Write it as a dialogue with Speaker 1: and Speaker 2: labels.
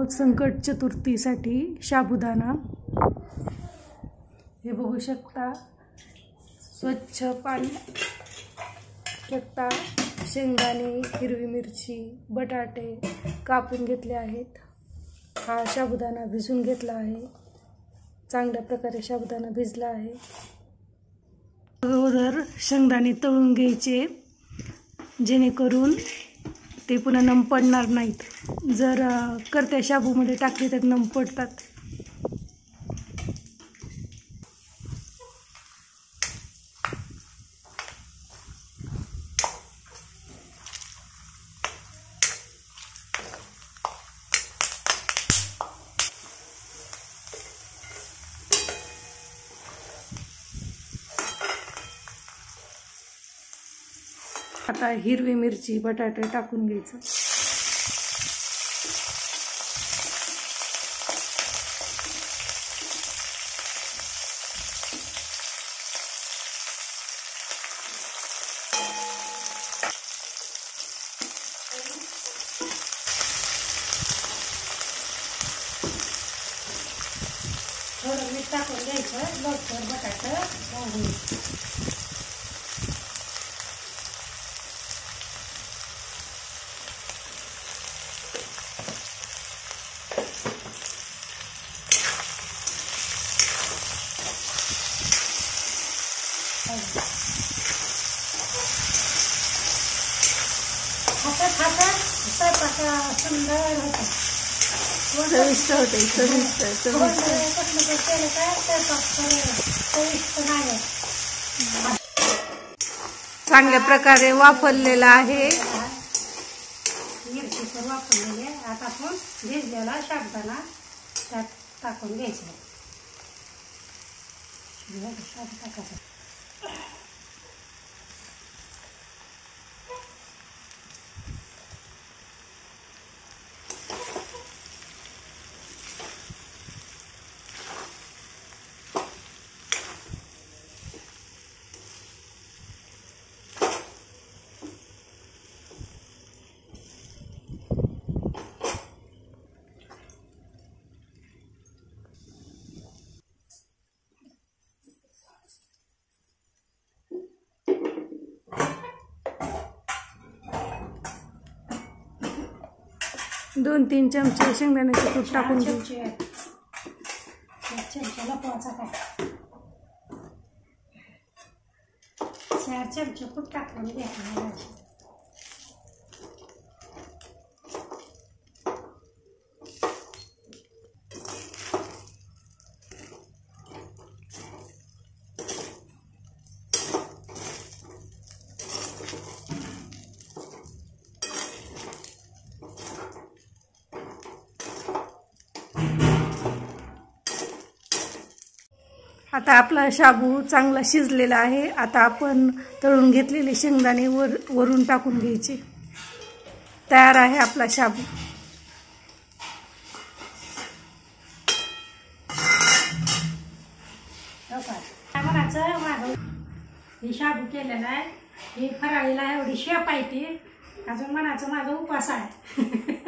Speaker 1: आहोत संकट चतुर्थीसाठी साबुदाणा। हे बघू शकता, स्वच्छ पाणी शकता, शेंगदाणे, हिरवी मिरची, बटाटे कापून घेतले आहेत। हा साबुदाणा भिजून घेतला आहे। चांगल्या प्रकारे साबुदाणा भिजला आहे। अगोदर शेंगदाणे तळून घ्यायचे, जेणेकरून ते पुन्हा नम पडणार नाहीत। जर करत्या शाबूमध्ये टाकले तर नम पडतात। आता हिरवी मिरची, बटाटे टाकून घ्यायचं। थोडं मीठ टाकून घ्यायचं, लवकर बटाटे होईल। स्वयंपाक सुंदर होता, चविष्ट होते, चविष्ट चांगल्या प्रकारे वाफरलेला आहे। मिरचीचं वाफरलेले आता आपण भिजलेला साबुदाणा त्यात टाकून घ्यायचं। टाकायचं दोन तीन चमचे शेंगदाण्याचे कूट टाकून घ्यायचे। चमचा लपवायचा काय, 4 चमचे कूट टाकून घ्यायचं। आता आपला शाबू चांगला शिजलेला आहे। आता आपण तळून घेतलेले शेंगदाणे वरून टाकून घ्यायचे। तयार आहे आपला शाबू। हे शाबू केलेला आहे, हे फराळीला एवढी शेप आहे ती, अजून म्हणायचं माझा उपास आहे।